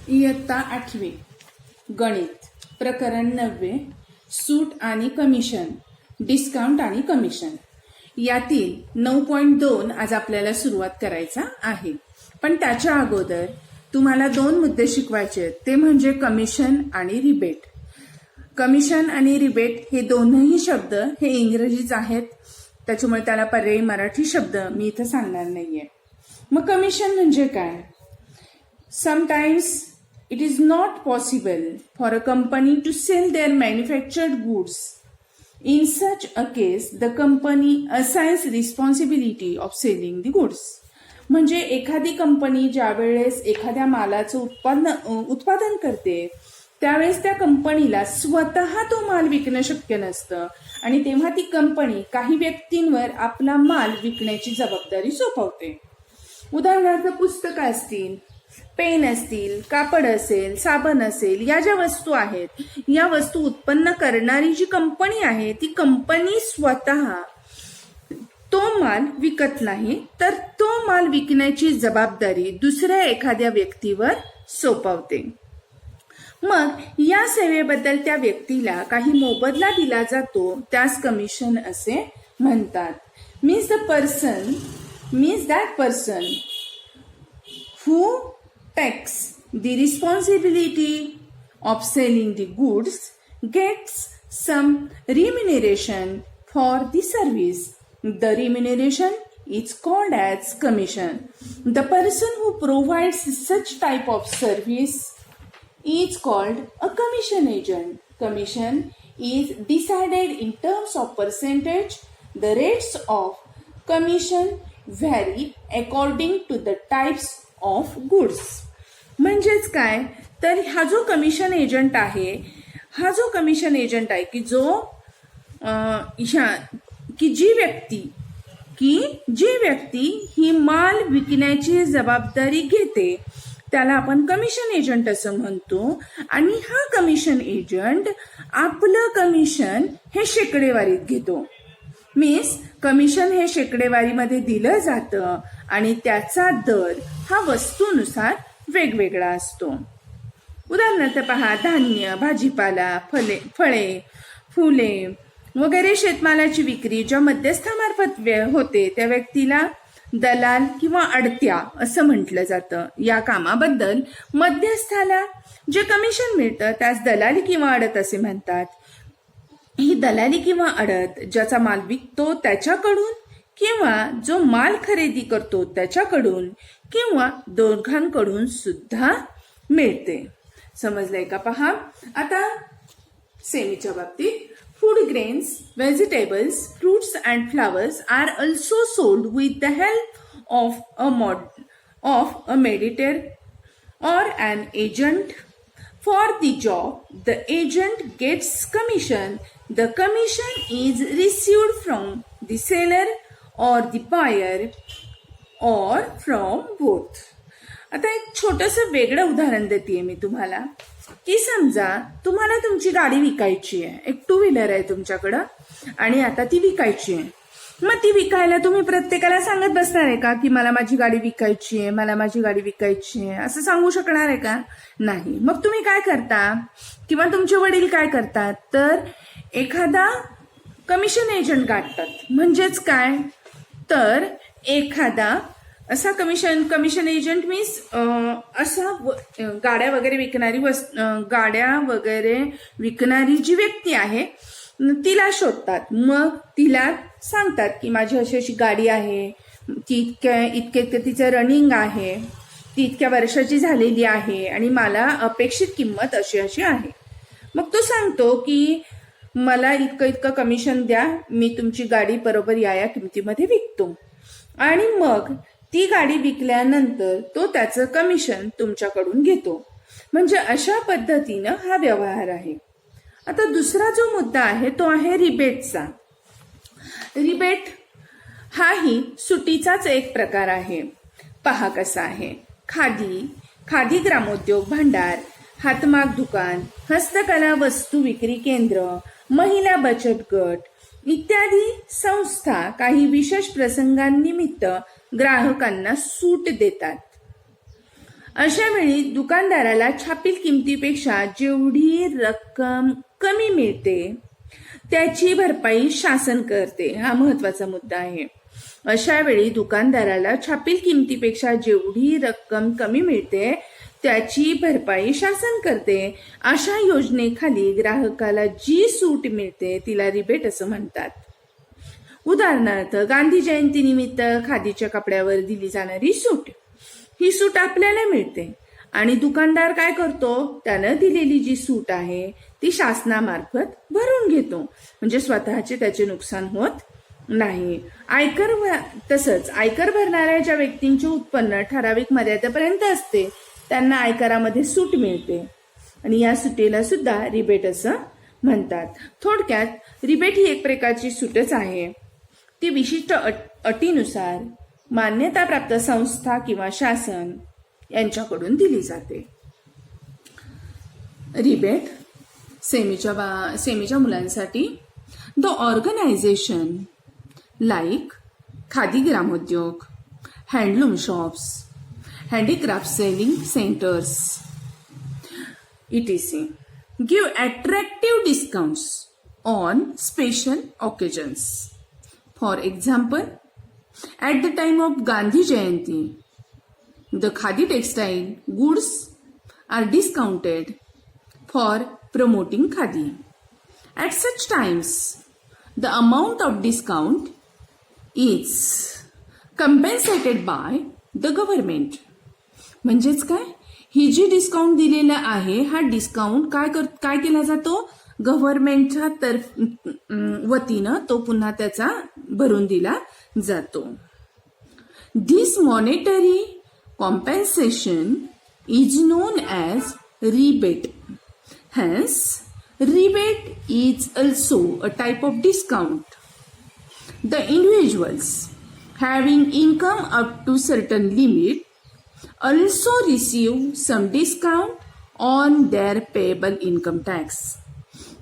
इयत्ता 8वी गणित प्रकरण 9 सूट आणि कमिशन, डिस्काउंट आणि कमिशन यातील 9.2 आज आपल्याला सुरुवात करायचा आहे. पण त्याच्या अगोदर तुम्हाला 2 मुद्दे शिकवायचे आहेत, ते म्हणजे कमिशन आणि रिबेट. कमिशन आणि रिबेट हे दोनही शब्द हे इंग्रजीच आहेत, त्याच्यामुळे त्याला पर्यायी मराठी शब्द मी इथं सांगणार नाहीये. मग कमिशन म्हणजे काय? Sometimes it is not possible for a company to sell their manufactured goods. In such a case, the company assigns responsibility of selling the goods. म्हणजे एखादी कंपनी ज्या वेळेस एखाद्या मालाचं उत्पादन करते त्यावेळेस त्या कंपनीला स्वतः तो माल विकणं शक्य नसतं आणि तेव्हा ती कंपनी काही व्यक्तींवर आपला माल विकण्याची जबाबदारी सोपवते. उदाहरणार्थ पुस्तकं असतील, पेन असतील, कापड असेल, साबण असेल, या ज्या वस्तू आहेत, या वस्तू उत्पन्न करणारी जी कंपनी आहे ती कंपनी स्वतः तो माल विकत नाही, तर तो माल विकण्याची जबाबदारी दुसऱ्या एखाद्या व्यक्तीवर सोपवते. मग या सेवेबद्दल त्या व्यक्तीला काही मोबदला दिला जातो, त्यास कमिशन असे म्हणतात. Means that person who takes the responsibility of selling the goods gets some remuneration for the service. The remuneration is called as commission. The person who provides such type of service is called a commission agent. Commission is decided in terms of percentage. The rates of commission vary according to the types of goods. म्हणजेच काय, तर हा जो commission agent आहे की जो जी व्यक्ती ही माल विकण्याची जबाबदारी घेते त्याला आपण कमिशन एजंट असं म्हणतो. आणि हा कमिशन एजंट आपलं कमिशन हे शेकडेवारीत घेतो. मीन्स कमिशन हे शेकडेवारीमध्ये दिलं जातं आणि त्याचा दर हा वस्तूनुसार वेगवेगळा असतो. उदाहरणार्थ पहा, धान्य, भाजीपाला, फळे, फुले वगैरे शेतमालाची विक्री ज्या मध्यस्थामार्फत होते त्या व्यक्तीला दलाल किंवा अडत्या असं म्हटलं जातं. या कामाबद्दल मध्यस्थाला जे कमिशन मिळतं त्यास दलाली किंवा अडत असे म्हणतात. ही दलाली किंवा अडत ज्याचा माल विकतो त्याच्याकडून किंवा जो माल खरेदी करतो त्याच्याकडून किंवा दोघांकडून सुद्धा मिळते. समजलंय का? पहा आता सेमीच्या बाबतीत food grains, vegetables, fruits and flowers are also sold with the help of a mediator or an agent. For the job, the agent gets commission. The commission is received from the seller or the buyer or from both. आता एक छोटंसं वेगळं उदाहरण देते मी तुम्हाला, की समजा तुम्हाला तुमची गाडी विकायची आहे, एक 2 व्हीलर आहे तुमच्याकडं आणि आता ती विकायची आहे. मग ती विकायला तुम्ही प्रत्येकाला सांगत बसणार आहे का की मला माझी गाडी विकायची आहे, मला माझी गाडी विकायची आहे, असं सांगू शकणार आहे का? नाही. मग तुम्ही काय करता किंवा तुमचे वडील काय करतात, तर एखादा कमिशन एजंट गाठतात. म्हणजेच काय, तर एखादा असा कमिशन एजंट मीन्स असा गाड्या वगैरे विकणारी जी व्यक्ती आहे तिला शोधतात. मग तिला सांगतात की माझी अशी अशी गाडी आहे, ती इतके तिचं रनिंग आहे, ती इतक्या वर्षाची झालेली आहे आणि मला अपेक्षित किंमत अशी अशी आहे. मग तो सांगतो की मला इतकं कमिशन द्या, मी तुमची गाडी बरोबर या किमतीमध्ये विकतो. आणि मग ती गाडी विकल्यानंतर तो त्याचं कमिशन तुमच्याकडून घेतो. म्हणजे अशा पद्धतीनं हा व्यवहार आहे. आता दुसरा जो मुद्दा आहे तो आहे रिबेटचा. रिबेट हाही सुटीचाच एक प्रकार आहे. पहा कसा आहे. खादी ग्रामोद्योग भांडार, हातमाग दुकान, हस्तकला वस्तू विक्री केंद्र, महिला बचत गट इत्यादी संस्था काही विशेष प्रसंगांनिमित्त ग्राहकांना सूट देतात. अशा वेळी दुकानदाराला छापील किमतीपेक्षा जेवढी रक्कम कमी मिळते त्याची भरपाई शासन करते. हा महत्वाचा मुद्दा आहे. अशा वेळी दुकानदाराला छापील किमतीपेक्षा जेवढी रक्कम कमी मिळते त्याची भरपाई शासन करते. अशा योजनेखाली ग्राहकाला जी सूट मिळते तिला रिबेट असं म्हणतात. उदाहरणार्थ गांधी जयंतीनिमित्त खादीच्या कपड्यावर दिली जाणारी सूट, ही सूट आपल्याला मिळते आणि दुकानदार काय करतो, त्यानं दिलेली जी सूट आहे ती शासनामार्फत भरून घेतो, म्हणजे स्वतःचे त्याचे नुकसान होत नाही. तसंच आयकर भरणाऱ्या ज्या व्यक्तींचे उत्पन्न ठराविक मर्यादेपर्यंत असते त्यांना आयकरामध्ये सूट मिळते आणि या सुटीला सुद्धा रिबेट असं म्हणतात. थोडक्यात रिबेट ही एक प्रकारची सूटच आहे. ती विशिष्ट अटीनुसार मान्यताप्राप्त संस्था किंवा शासन यांच्याकडून दिली जाते. रिबेट सेमीच्या मुलांसाठी द ऑर्गनायझेशन लाईक खादी ग्रामोद्योग, handloom shops, handicraft selling centres etc. give attractive discounts on special occasions. For example, at the time of Gandhi Jayanti, the Khadi textile goods are discounted for promoting Khadi. At such times, the amount of discount is compensated by the government. म्हणजेच काय, ही जी discount दिलेला आहे हा discount काय केला जातो, गव्हर्नमेंटच्या वतीनं तो पुन्हा त्याचा भरून दिला जातो. This monetary compensation is known as rebate. Hence rebate is also a type of discount. The individuals having income up to certain limit also receive some discount on their payable income tax.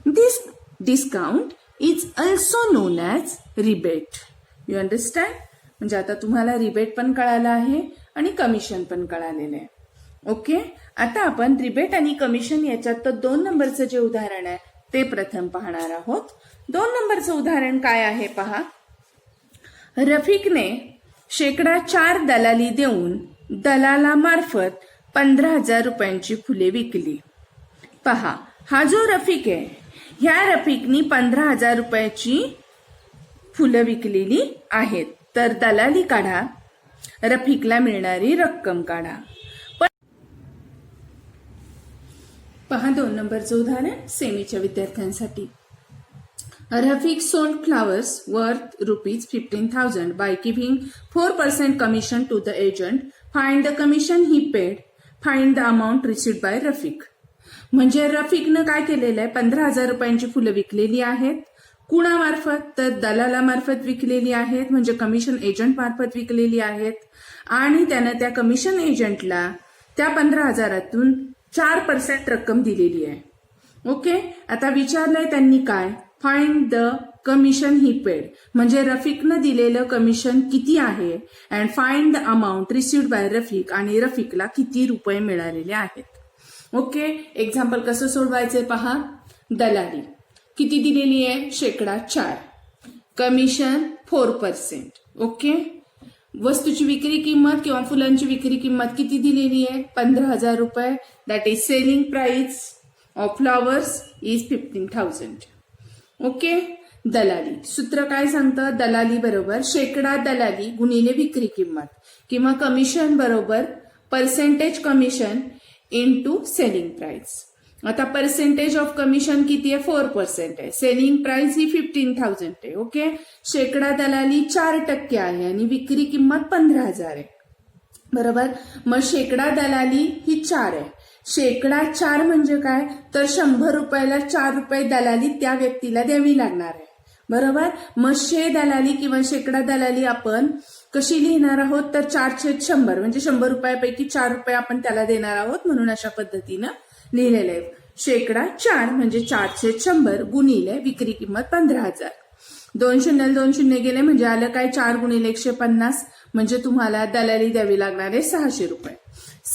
This discount is also known as rebate. You understand? म्हणजे आता तुम्हाला rebate पण कळालं आहे आणि commission पण कळालेलं आहे. ओके, आता आपण रिबेट आणि कमिशन याच्यात 2 नंबरचं जे उदाहरण आहे ते प्रथम पाहणार आहोत. 2 नंबरचं उदाहरण काय आहे पहा. रफिकने 4% दलाली देऊन दलालामार्फत 15,000 रुपयांची फुले विकली. पहा, हा जो रफिक आहे ह्या रफिकनी 15,000 रुपयाची फुलं विकलेली आहेत. तर दलाली काढा, रफिकला मिळणारी रक्कम काढा. पहा 2 नंबरचं उदाहरण सेमीच्या विद्यार्थ्यांसाठी. Rafiq sold flowers worth rupees 15,000 by giving 4% commission to the agent. Find the commission he paid. Find the amount received by Rafiq. म्हणजे रफिकनं काय केलेलं आहे, 15,000 रुपयांची फुलं विकलेली आहेत. कुणामार्फत, तर दलालामार्फत विकलेली आहेत, म्हणजे कमिशन एजंट मार्फत विकलेली आहेत. आणि त्यानं त्या कमिशन एजंटला त्या 15,000तून 4% रक्कम दिलेली आहे. ओके, आता विचारलंय त्यांनी काय, find the commission he paid, म्हणजे रफिकनं दिलेलं कमिशन किती आहे, and find the amount received by Rafiq, आणि रफिकला किती रुपये मिळालेले आहेत. ओके, एक्झाम्पल कसं सोडवायचंय पहा. दलाली किती दिलेली आहे, 4%, कमिशन 4%. ओके, वस्तूची विक्री किंमत किंवा फुलांची विक्री किंमत किती दिलेली आहे, 15,000 रुपये. That is selling price of flowers is 15,000. Okay, दलाली सूत्र काय सांगतं, दलाली बरोबर 1% दलाली गुणिले विक्री किंमत, किंवा कमिशन बरोबर percentage commission into selling price. आता पर्सेंटेज ऑफ कमिशन किती आहे, 4% आहे. सेलिंग प्राइस ही 15,000 आहे. ओके, 1% दलाली 4% आहे आणि विक्री किंमत 15,000 आहे. बरोबर, मग 1% दलाली ही 4 आहे. 4% म्हणजे काय, तर 100 रुपयाला 4 रुपये दलाली त्या व्यक्तीला द्यावी लागणार आहे. बरोबर, मग दलाली किंवा 1% दलाली आपण कशी लिहिणार आहोत, तर 4/100 म्हणजे 100 रुपयापैकी 4 रुपये आपण त्याला देणार आहोत, म्हणून अशा पद्धतीनं लिहिलेलं आहे. 4% म्हणजे 4/100 गुणिले विक्री किंमत 15,000. 2 शून्य 2 शून्य गेले म्हणजे आलं काय, 4 गुणिले 150, म्हणजे तुम्हाला दलाली द्यावी लागणार आहे 600 रुपये.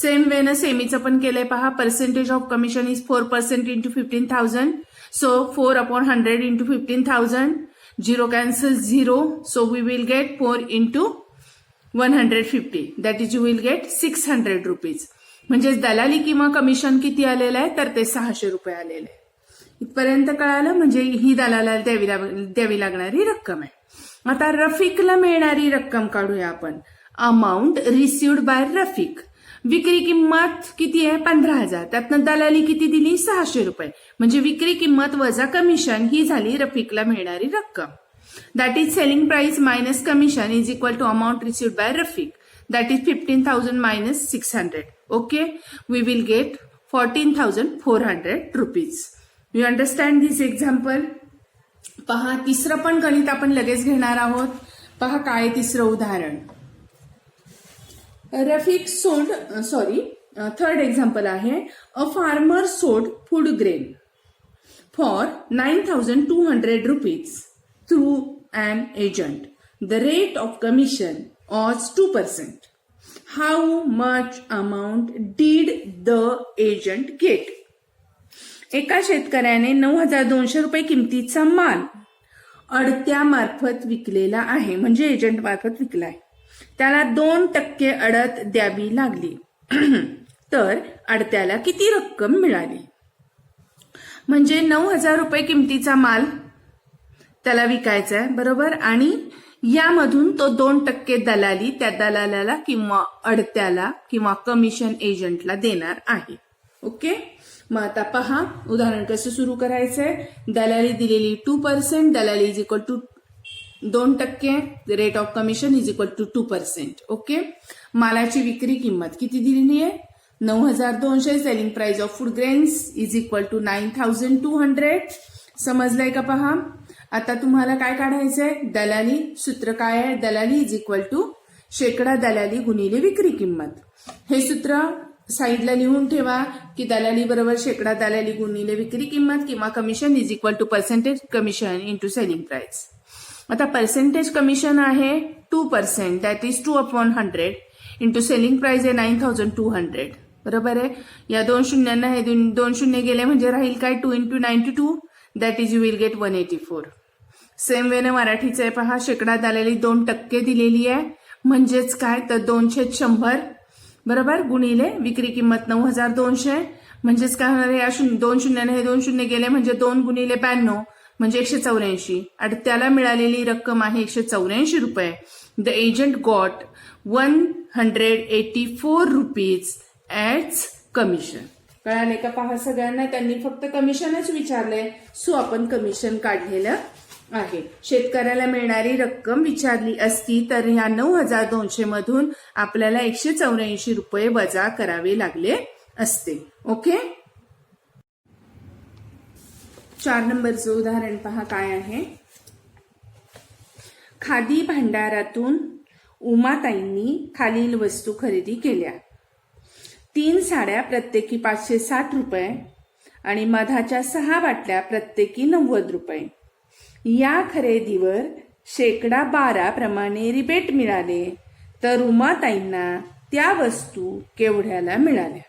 सेम वे न सेमीचं पण केलंय पहा. Percentage of commission is 4% into 15,000. So 4/100 into 15,000. 0 cancels 0. So we will get 4 into 150. That is you will get 600 rupees. म्हणजेच दलाली किंवा कमिशन किती आलेलं आहे तर ते 600 रुपये आलेलं आहे. इथपर्यंत कळालं. म्हणजे ही दलाला द्यावी लागणारी रक्कम आहे. आता रफिकला मिळणारी रक्कम काढूया आपण. Amount received by Rafiq. विक्री किंमत किती आहे 15,000. त्यातनं दलाली किती दिली 600 रुपये. म्हणजे विक्री किंमत वजा कमिशन ही झाली रफिकला मिळणारी रक्कम. That is selling price minus commission is equal to amount received by Rafiq. That is 15,000 minus 600. Okay, we will get 14,400 rupees. You understand this example. पहा तिसरं पण गणित आपण लगेच घेणार आहोत. पहा काय तिसरं उदाहरण. रफिक सोल्ड थर्ड एक्झाम्पल आहे. A farmer sold food grain for 9,200 rupees through an agent. The rate of commission was 2%. How much amount did the agent get? एका शेतकऱ्याने 9,200 रुपये किमतीचा माल अडत्यामार्फत विकलेला आहे. म्हणजे एजंट मार्फत विकलाय. त्याला 2% अडत द्यावी लागली. तर अडत्याला किती रक्कम मिळाली. म्हणजे 9,000 रुपये किमतीचा माल त्याला विकायचा आहे बरोबर. आणि यामधून तो 2% दलाली त्या दलालाला किंवा अडत्याला किंवा कमिशन एजंटला देणार आहे. ओके, मग आता पहा उदाहरण कसं सुरू करायचंय. दलाली दिलेली 2%. दलाली is equal to 2%. Rate of commission is equal to 2%. Okay, मालाची विक्री किंमत किती दिलेली आहे 9,200. Selling price of food grains is equal to 9,200. समजलंय का पहा. आता तुम्हाला काय काढायचंय. दलाली सूत्र काय आहे. दलाली इज इक्वल टू शेकडा दलाली गुणिले विक्री किंमत. हे सूत्र साईडला लिहून ठेवा की दलाली बरोबर शेकडा दलाली गुणिले विक्री किंमत किंवा commission is equal to percentage commission into selling price. आता पर्सेंटेज कमिशन आहे 2%. That is 2/100 into selling price आहे 9,200. बरोबर आहे. या 2 शून्यांना हे 2 शून्य गेले म्हणजे राहील काय 2 into 92. That is you will get 184. Same वेने मराठीचं आहे पहा. शेकडा दलाली 2% दिलेली आहे. म्हणजेच काय तर 2/100 बरोबर गुणिले विक्री किंमत 9,200. म्हणजेच काय होणार आहे. 2 शून्याने हे 2 शून्य गेले म्हणजे 2 गुणिले 92 म्हणजे 184. आणि त्याला मिळालेली रक्कम आहे 184 रुपये. The agent got 184 rupees as commission. कळाले का पहा सगळ्यांना. त्यांनी फक्त कमिशनच विचारलंय. सो आपण कमिशन काढलेलं आहे. शेतकऱ्याला मिळणारी रक्कम विचारली असती तर ह्या 9,200 मधून आपल्याला 184 रुपये वजा करावे लागले असते. ओके, 4 नंबरचं उदाहरण पहा काय आहे. खादी भांडारातून उमाताईंनी खालील वस्तू खरेदी केल्या. 3 साड्या प्रत्येकी 560 रुपये आणि मधाच्या 6 बाटल्या प्रत्येकी 90 रुपये. या खरेदीवर शेकडा 12 प्रमाणे रिबेट मिळाले तर उमाताईंना त्या वस्तू केवढ्याला मिळाल्या.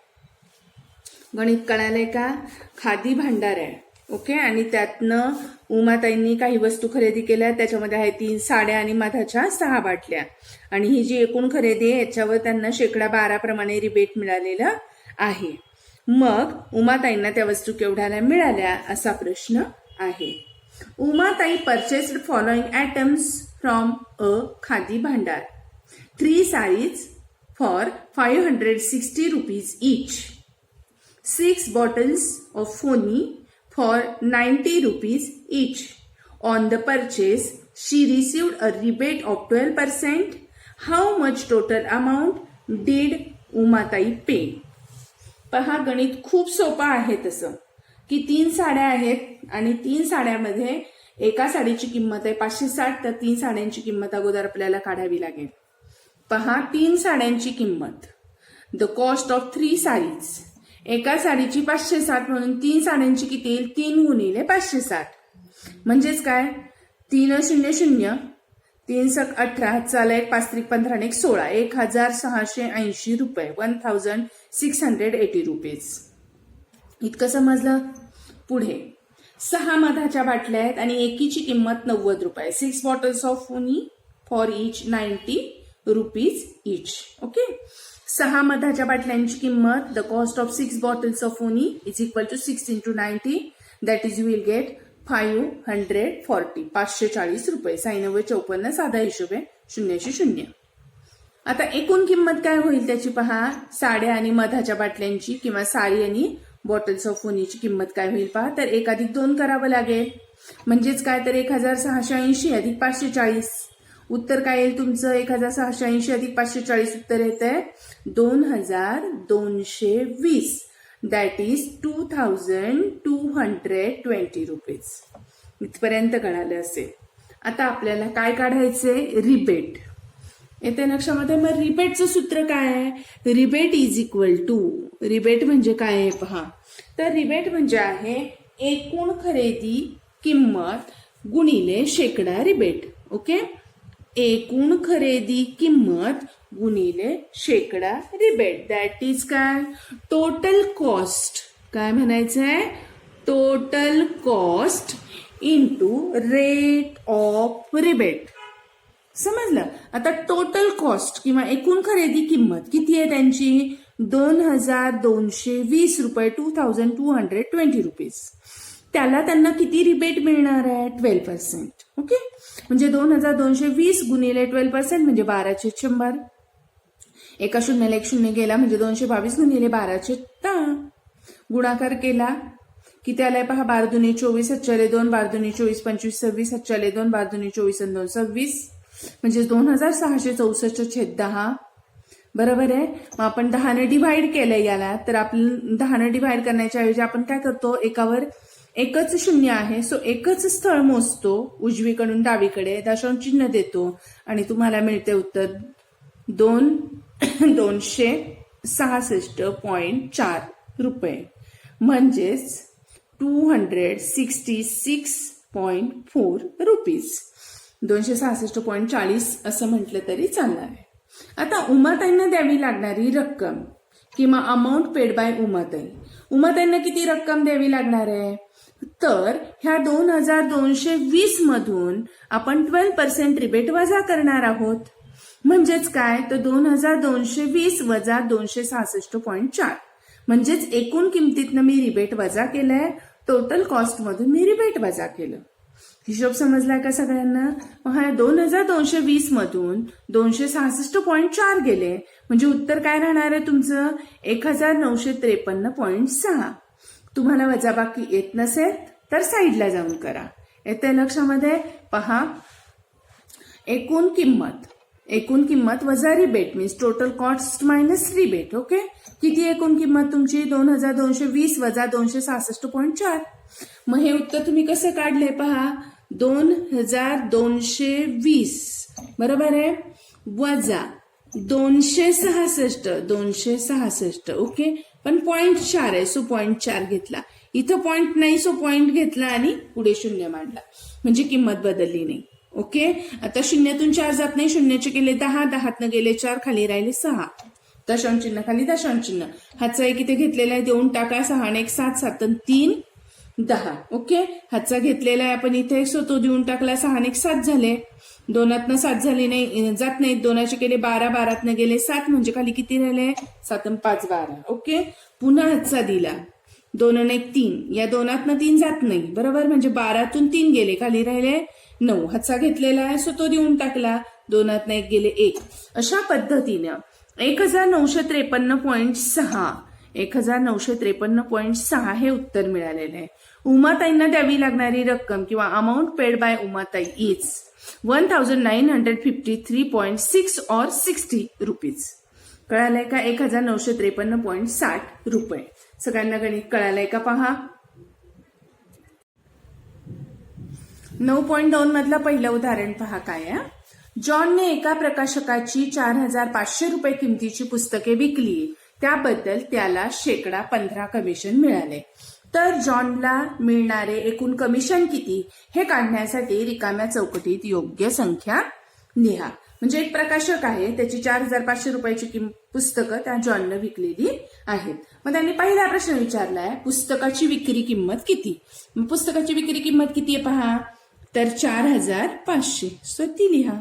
गणित कळालंय का. खादी भांडार आहे. ओके, आणि त्यातनं उमाताईंनी काही वस्तू खरेदी केल्या. त्याच्यामध्ये आहे 3 साड्या आणि मधाच्या 6 बाटल्या. आणि ही जी एकूण खरेदी आहे याच्यावर त्यांना शेकडा 12 प्रमाणे रिबेट मिळालेलं आहे. मग उमाताईंना त्या वस्तू केवढ्याला मिळाल्या असा प्रश्न आहे. Umatai purchased following items from a khadi bhandar. 3 sarees for 560 rupees each. 6 bottles of Foni for 90 rupees each. On the purchase, she received a rebate of 12%. How much total amount did Umatai pay? पहा गणित खूप सोपं आहे तसं की 3 साड्या आहेत आणि 3 साड्यामध्ये एका साडीची किंमत आहे 560. तर 3 साड्यांची किंमत अगोदर आपल्याला काढावी लागेल. पहा 3 साड्यांची किंमत. The cost of 3 sarees. एका साडीची 560 म्हणून 3 साड्यांची किती येईल 3 गुणिले 560. म्हणजेच काय 3 0 0 3 18 चाल 1 5 3 15 1 16 1,680 रुपये 1,680 680 रुपीज. इतकं समजलं. पुढे 6 मधाच्या बाटल्या आहेत आणि एकीची किंमत 90 रुपये. 6 bottles of honey for each 90 rupees each. Okay. 6 मधाच्या बाटल्यांची किंमत, the cost of 6 bottles of honey is equal to 6 into 90, that is you will get 540. 540 रुपये. 9654 साधा हिशोब आहे. 0 आता एकूण किंमत काय होईल त्याची पहा. साड्या आणि मधाच्या बाटल्यांची किंवा साडी आणि बॉटल्स ऑफ उनीची किंमत काय होईल पहा. तर 1 + 2 करावं लागेल. म्हणजेच काय तर 1680 अधिक 540. उत्तर काय येईल तुमचं. 1680 अधिक 540 उत्तर येत आहे 2220. That is 2220 rupees. इथपर्यंत कळालं असेल. आता आपल्याला काय काढायचंय. रिबेट. येते लक्षामध्ये. मग रिबेटचं सूत्र काय आहे. Rebate is equal to, rebate म्हणजे काय आहे पहा. तर रिबेट म्हणजे आहे एकूण खरेदी किंमत गुणिले शेकडा रिबेट. ओके. एकूण खरेदी किंमत गुणिले शेकडा रिबेट. दॅट इज काय. Total cost. काय म्हणायचंय. Total cost into rate of rebate. समजलं. आता टोटल कॉस्ट किंवा एकूण खरेदी किंमत किती आहे त्यांची. 2220 रुपये. 2220 रुपीज. त्याला त्यांना किती रिबेट मिळणार आहे. 12%. ओके. म्हणजे 2220 गुणिले 12% म्हणजे 12/100. एका शून्याला 1 शून्य गेला म्हणजे 222 गुणिले 12/10. गुणाकार केला की त्याला पहा. 12×2 = 24, 7×2 12×2 = 24, 25 26, 7×2 12×2 = 24 आणि 2 26 म्हणजे 2664/10. बरोबर आहे. मग आपण 10ने डिव्हाइड केलंय याला. तर आपण 10ने डिव्हाइड करण्याच्या ऐवजी आपण काय करतो. एकावर एकच शून्य आहे सो एकच स्थळ मोजतो. उजवीकडून डावीकडे दशांश चिन्ह देतो आणि तुम्हाला मिळते उत्तर 266.4 रुपये. म्हणजेच 266.4 रुपीज. 266.40 असं म्हटलं तरी चालणार आहे. आता उमाताईंना द्यावी लागणारी रक्कम किंवा अमाऊंट पेड बाय उमाताई. उमाताईंना किती रक्कम द्यावी लागणार आहे. तर ह्या 2220 मधून आपण 12% रिबेट वजा करणार आहोत. म्हणजेच काय. तर 2220 वजा 266.4 म्हणजेच एकूण किमतीतनं मी रिबेट वजा केलंय. टोटल कॉस्ट मधून मी रिबेट वजा केलं. हिशोब समजलाय का सगळ्यांना. हा 2220 मधून 266.4 गेले म्हणजे उत्तर काय राहणार आहे तुमचं 1953.6. तुम्हाला वजाबाकी येत नसेल तर साईडला जाऊन करा. येते लक्षामध्ये. पहा. एकूण किंमत वजा rebate means total cost minus rebate. Okay. किती एकूण किंमत तुमची 2220 वजा 266.4. मग हे उत्तर तुम्ही कसं काढले पहा. 2220 बरोबर आहे वजा 266. ओके. पण 0.4 आहे सो 0.4 घेतला. इथं पॉइंट नाही सो पॉइंट घेतला आणि पुढे शून्य मांडला म्हणजे किंमत बदलली नाही. ओके. आता 0तून 4 जात नाही. 0चे गेले 10, 10तनं गेले 4, खाली राहिले 6. दशांश चिन्ह खाली दशांश चिन्ह. हातचा एक इथे घेतलेला आहे देऊन टाका. 6 आणि 1 7, 7 आणि 3 10. ओके. हातचा घेतलेला आहे आपण इथे सो तो देऊन टाकला. 6 आणि 1 7 झाले. 2तनं 7 झाली नाही जात नाहीत. 2चे केले 12, 12तनं गेले 7 म्हणजे खाली किती राहिले 7 आणि 5 12. ओके. पुन्हा हातचा दिला. 2 आणि 1 3. या 2तनं 3 जात नाही बरोबर म्हणजे 12तून 3 गेले खाली राहिले 9. हातचा घेतलेला आहे सो तो देऊन टाकला. 2तनं 1 गेले 1. अशा पद्धतीनं 1953.6 1953.6 हे उत्तर मिळालेलं आहे. उमाताईंना द्यावी लागणारी रक्कम किंवा amount paid by Umatai is 1953.6 or 60 rupees. कळालंय का. 1953.60 रुपये. सगळ्यांना गणित कळालंय का पहा. 9.2 मधलं पहिलं उदाहरण पहा काय आहे. जॉनने एका प्रकाशकाची 4500 रुपये किमतीची पुस्तके विकली. त्याबद्दल त्याला 15% कमिशन मिळाले. तर जॉनला मिळणारे एकूण कमिशन किती हे काढण्यासाठी रिकाम्या चौकटीत योग्य संख्या लिहा. म्हणजे एक प्रकाशक आहे, त्याची 4,500 रुपयाची पुस्तकं त्या जॉननं विकलेली आहेत. मग त्यांनी पहिला प्रश्न विचारलाय, पुस्तकाची विक्री किंमत किती. मग पुस्तकाची विक्री किंमत किती आहे पहा, तर 4,500. सो ती लिहा.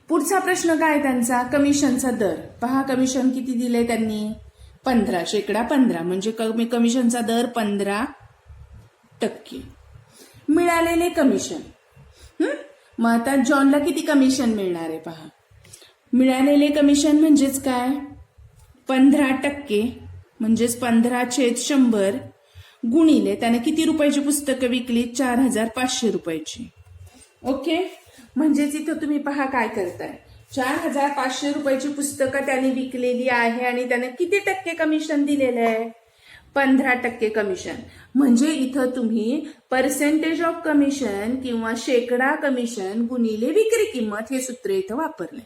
पुढचा प्रश्न काय त्यांचा, कमिशनचा दर. पहा कमिशन किती दिले त्यांनी, 15% म्हणजे कमिशनचा दर 15%. मिळालेले कमिशन. मग आता जॉनला किती कमिशन मिळणार आहे पहा. मिळालेले कमिशन म्हणजेच काय, 15% म्हणजेच 15/100 गुणिले त्याने किती रुपयाची पुस्तकं विकली, 4,500 रुपयाची. ओके, म्हणजेच इथं तुम्ही पहा काय करताय, 4,500 रुपयाची पुस्तकं त्याने विकलेली आहे आणि त्याने किती टक्के कमिशन दिलेलं आहे, 15% कमिशन. म्हणजे इथं तुम्ही पर्सेंटेज ऑफ कमिशन किंवा शेकडा कमिशन गुणिले विक्री किंमत हे सूत्र इथं वापरले.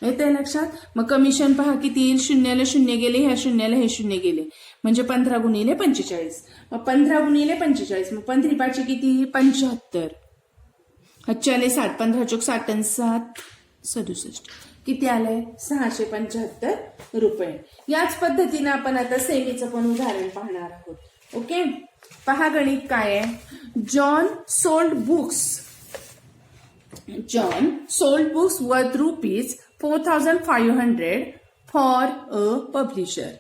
येते लक्षात. मग कमिशन पहा किती येईल, 0ला 0 गेले, ह्या 0ला हे 0 गेले, म्हणजे 15 गुणिले 45. मग 15 गुणिले 45, मग 15 किती, 75. 60, 15 चोक 60 आणि 7 67, किती आलंय, 675 रुपये. याच पद्धतीने आपण आता सेमीचं पण उदाहरण पाहणार आहोत. ओके, पहा गणित काय आहे. John sold books worth ₹4,500 for a publisher.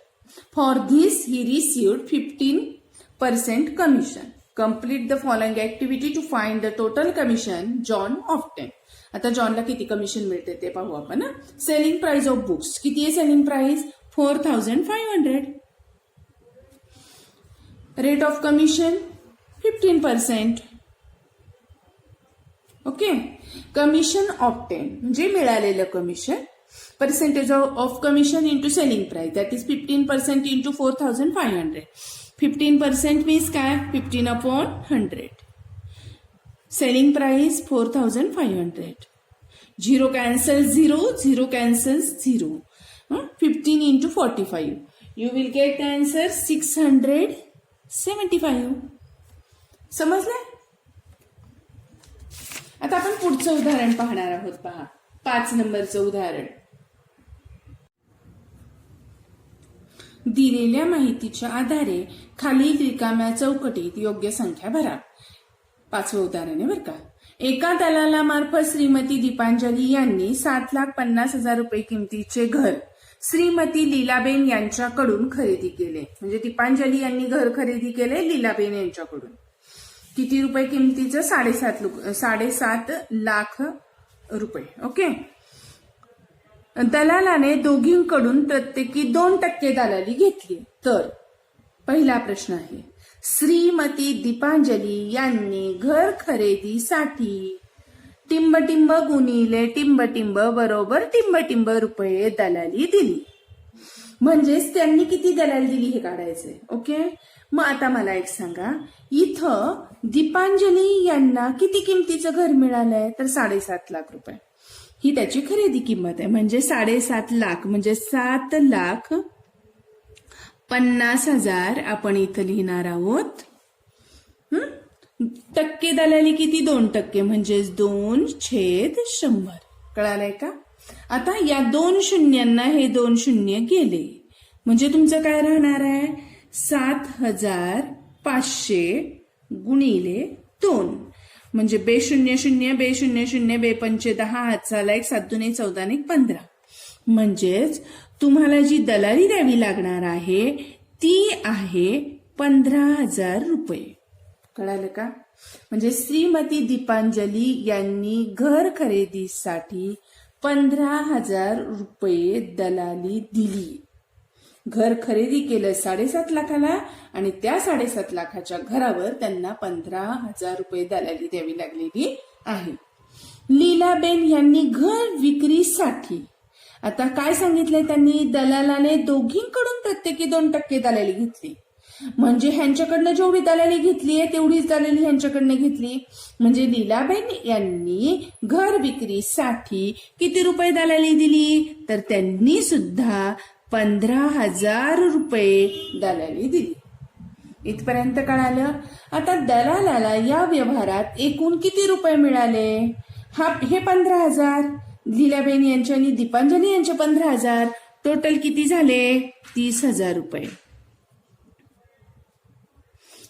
For this he received 15% commission. Complete the following activity to find the total commission John obtained. आता जॉनला किती कमिशन मिळते ते पाहू आपण. सेलिंग प्राइस ऑफ बुक्स किती आहे, selling price 4,500. Rate of commission 15%. Okay, commission obtain म्हणजे मिळालेलं commission, percentage of commission into selling price, that is 15% into 4,500. 15% means काय, 15/100. Selling price 4,500. 0 cancel 0, 0 cancel 0. 15 into 45, you will get the answer 675. समजलं. आता आपण पुढचं उदाहरण पाहणार आहोत. पहा 5 नंबरचं उदाहरण. दिलेल्या माहितीच्या आधारे खालील रिकाम्या चौकटीत योग्य संख्या भरा. 5वं उदाहरण आहे बरं का. एका दलालामार्फत श्रीमती दीपांजली यांनी 7,50,000 रुपये किमतीचे घर श्रीमती लीलाबेन यांच्याकडून खरेदी केले. म्हणजे दीपांजली यांनी घर खरेदी केले लीलाबेन यांच्याकडून. किती रुपये किमतीचं, 7.5 लाख रुपये. ओके, दलालाने दोघींकडून प्रत्येकी 2% दलाली घेतली. तर पहिला प्रश्न आहे, श्रीमती दीपांजली यांनी घर खरेदीसाठी टिंबटिंब गुणिले टिंबटिंब बरोबर टिंबटिंब रुपये दलाली दिली. म्हणजेच त्यांनी किती दलाली दिली हे काढायचंय. ओके, मग आता मला एक सांगा, इथं दीपांजली यांना किती किमतीचं घर मिळालंय, तर 7.5 लाख रुपये ही त्याची खरेदी किंमत आहे. म्हणजे 7.5 लाख म्हणजे 7,50,000 आपण इथं लिहिणार आहोत. टक्के दलाली किती, 2% म्हणजे 2/100. कळालंय का. आता या 2 शून्यांना हे 2 शून्य गेले, म्हणजे तुमचं काय राहणार आहे, 7,500 गुणिले 2 म्हणजे बे 0 बे 5 10 हातचाला 1 7 2 14 15. म्हणजेच तुम्हाला जी दलाली द्यावी लागणार आहे ती आहे 15,000 रुपये. कळालं का. म्हणजे श्रीमती दीपांजली यांनी घर खरेदीसाठी 15,000 रुपये दलाली दिली. घर खरेदी केलं 7.5 लाखाला आणि त्या 7.5 लाखाच्या घरावर त्यांना 15,000 रुपये दलाली द्यावी लागलेली आहे. लीलाबेन यांनी घर विक्रीसाठी, आता काय सांगितलंय त्यांनी, दलालाने दोघींकडून प्रत्येकी 2% दलाली घेतली. म्हणजे ह्यांच्याकडनं जेवढी दलाली घेतलीये तेवढीच दलाली ह्यांच्याकडनं घेतली. म्हणजे लीलाबेन यांनी घर विक्रीसाठी किती रुपये दलाली दिली, तर त्यांनी सुद्धा 15,000 रुपये दलाली दिली. इथपर्यंत कळालं. आता दलालाला या व्यवहारात एकूण किती रुपये मिळाले, हे 15,000, लीलाबेन यांचे आणि दीपांजली यांचे 15,000, टोटल किती झाले? 30,000 रुपये.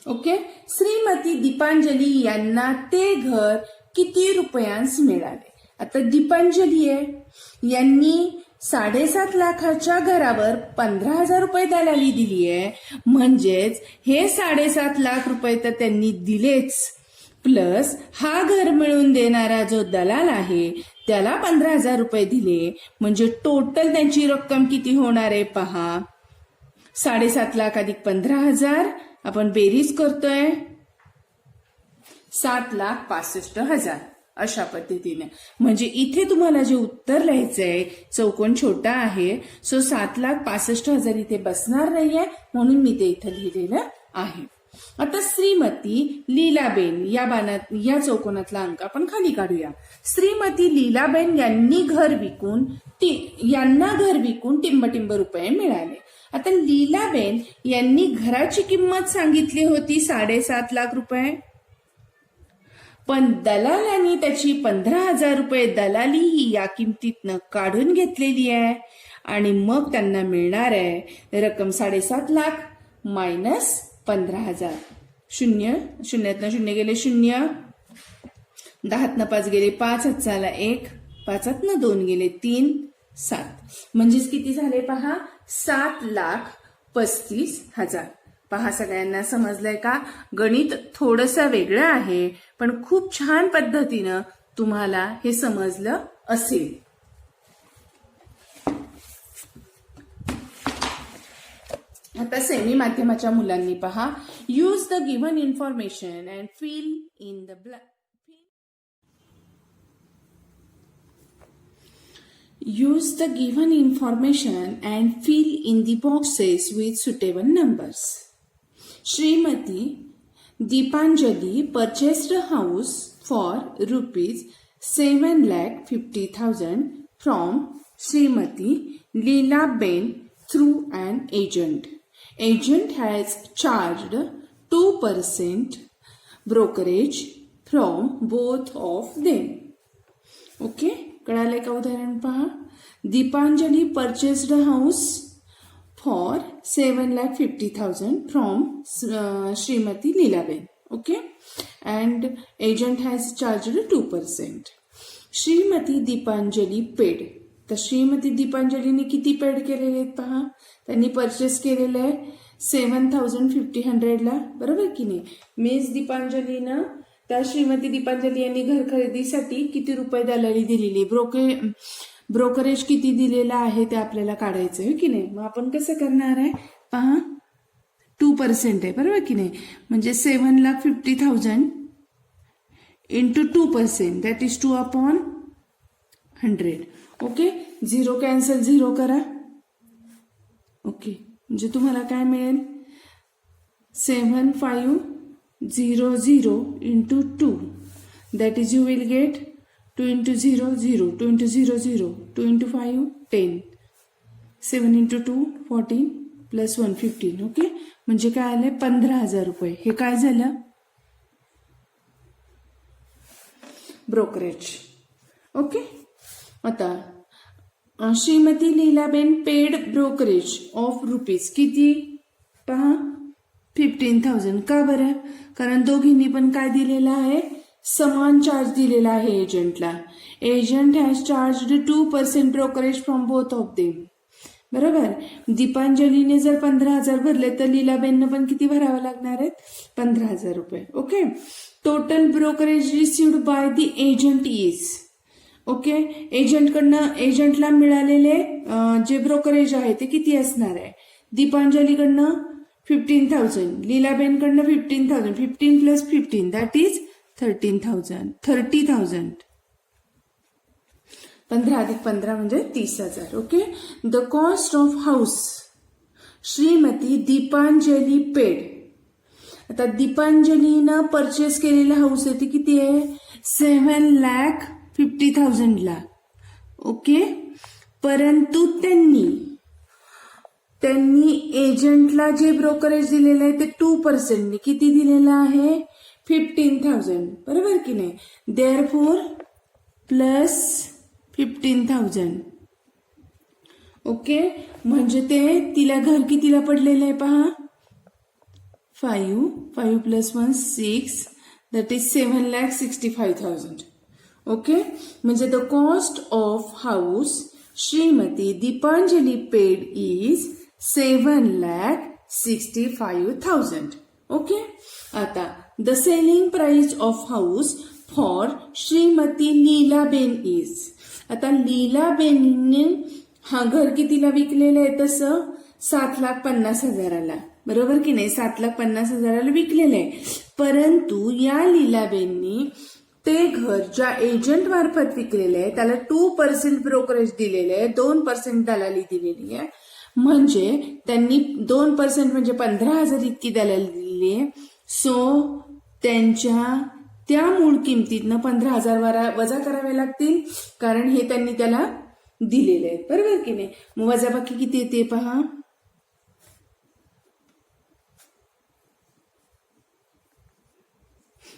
ओके. श्रीमती दीपांजली यांना ते घर किती रुपयांस मिळाले? आता दीपांजली आहे, यांनी 7.5 लाखाच्या घरावर 15,000 रुपये दलाली दिली आहे, म्हणजेच हे 7.5 लाख रुपये तर त्यांनी दिलेच, प्लस हा घर मिळवून देणारा जो दलाल आहे त्याला 15,000 रुपये दिले, म्हणजे टोटल त्यांची रक्कम किती होणार आहे पहा. 7.5 लाख अधिक 15,000, आपण बेरीज करतोय, 7,65,000. अशा पद्धतीने. म्हणजे इथे तुम्हाला जे उत्तर लिहायचंय, चौकोन छोटा आहे, सो 7,65,000 इथे बसणार नाहीये, म्हणून मी ते इथं लिहिलेलं आहे. आता श्रीमती लीलाबेन या चौकोनातला अंक आपण खाली काढूया. श्रीमती लीलाबेन यांना घर विकून टिंबटिंब रुपये मिळाले. आता लीलाबेन यांनी घराची किंमत सांगितली होती 7.5 लाख रुपये, पण दलालांनी त्याची 15,000 रुपये दलाली ही या किमतीतनं काढून घेतलेली आहे, आणि मग त्यांना मिळणार आहे रक्कम 7.5 लाख मायनस 15,000. शून्यातनं शून्य गेले 0, 10तनं 5 गेले 5, हातचाला 1, 5तनं 2 गेले 3, 7. म्हणजेच किती झाले पहा? 7,35,000. पहा, सगळ्यांना समजलंय का? गणित थोडंसं वेगळं आहे, पण खूप छान पद्धतीनं तुम्हाला हे समजलं असेल. आता सेमी माध्यमाच्या मुलांनी पहा, use the given information and fill in the blank. Use the given information and fill in the boxes with suitable numbers. Srimati Deepanjali purchased a house for rupees 7,50,000 from Srimati Leelaben through an agent. Agent has charged 2% brokerage from both of them. Okay? कळालंय का? उदाहरण पहा. Deepanjali purchased a house for 7,50,000 from Srimati Leelaben. Okay? And agent has charged 2%. Shrimati Deepanjali paid. तर श्रीमती दीपांजलीने किती paid केलेले आहेत पहा. त्यांनी purchase केलेलं आहे 7,500 ला, बरोबर की नाही. मीन्स दीपांजलीनं त्या श्रीमती दीपांजली यांनी घर खरेदीसाठी किती रुपये दलाली दिलेली, ब्रोकरेज किती दिलेला आहे ते आपल्याला काढायचं आहे की नाही. मग आपण कसं करणार आहे पहा, 2% आहे, बरोबर की नाही. म्हणजे 7,50,000 into 2%, that is 2/100. Okay. 0 cancel, 0 करा. ओके. म्हणजे तुम्हाला काय मिळेल? 7,500 into 2, that is you will get 2 into 0 0, 2 into 0 0, 2 into 5 10, 7 into 2 14 plus 1 15. Okay. म्हणजे काय आलंय? 15,000 रुपये. हे काय झालं? ब्रोकरेज. ओके. आता Shrimati Leelaben paid brokerage of rupees किती पहा? 15,000. का बरं? कारण दोघींनी पण काय दिलेलं आहे? समान चार्ज दिलेला आहे एजंटला. Agent has charged 2% brokerage from both of them. बरोबर. दीपांजलीने जर 15,000 भरले तर लीलाबेननं पण किती भरावं लागणार आहेत? 15,000 रुपये. Okay. Total brokerage received by the agent is. Okay. एजंटला मिळालेले जे ब्रोकरेज आहे ते किती असणार आहे? दीपांजलीकडनं 15,000, लीलाबेनकडनं 15,000, 15 plus 15 दॅट इज 30,000. 15 अधिक 15 म्हणजे 30,000. Okay. The cost of house Shrimati Deepanjali paid. आता दीपांजलीनं परचेस केलेला हाऊस आहे ते किती आहे? 7,50,000 ला. ओके. परंतु त्यांनी एजंटला जे ब्रोकरेज दिलेलं आहे ते 2% किती दिलेलं आहे? 15,000. बरोबर की नाही. Therefore plus 15,000. ओके, म्हणजे ते तिला घर कितीला पडलेलं आहे पहा, 5 plus 1 6, that is 7,65,000. ओके, म्हणजे the cost of house Shrimati Deepanjali paid is 7,65,000. Okay, आता the selling price of house for Shrimati Leelaben is. आता लीलाबेनने हा घर कितीला विकलेलं आहे तसं 7,50,000, बरोबर की नाही, 7,50,000 विकलेलं आहे. परंतु या लीलाबेननी ते घर ज्या एजंट मार्फत विकलेले आहे त्याला 2% ब्रोकरेज दिलेले आहे, 2% दलाली दिलेली आहे. म्हणजे त्यांनी 2% म्हणजे 15,000 इतकी दलाली दिलेली आहे. सो त्यांच्या त्या मूळ किमतीतनं 15,000 वजा करावे लागतील, कारण हे त्यांनी त्याला दिलेले आहेत, बरोबर की नाही. मग वजाबाकी किती येते पहा,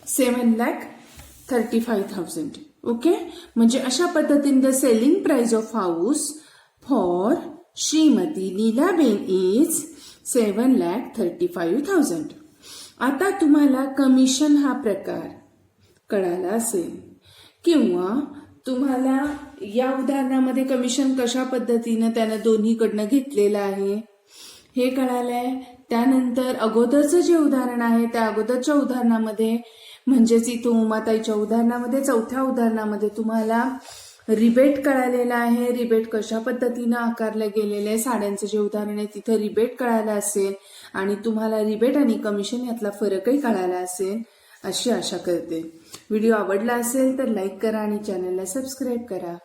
7,35,000. ओके, म्हणजे अशा पद्धतीने the selling price of house for Shrimati Leelaben is 7,35,000. आता तुम्हाला कमिशन हा प्रकार कळाला असेल, किंवा तुम्हाला या उदाहरणामध्ये कमिशन कशा पद्धतीनं त्यानं दोन्हीकडनं घेतलेलं आहे हे कळालंय. त्यानंतर अगोदरचं जे उदाहरण आहे त्या अगोदरच्या उदाहरणामध्ये म्हणजेच इथं उमाताईच्या उदाहरणामध्ये, चौथ्या उदाहरणामध्ये तुम्हाला रिबेट कळालेला आहे. रिबेट कशा पद्धतीनं आकारलं गेलेलं आहे, साड्यांचं जे उदाहरण आहे तिथं रिबेट कळालं असेल आणि तुम्हाला रिबेट आणि कमिशन यातला फरकही कळाला असेल अशी आशा करते. व्हिडिओ आवडला असेल तर लाईक करा आणि चॅनलला सबस्क्राईब करा.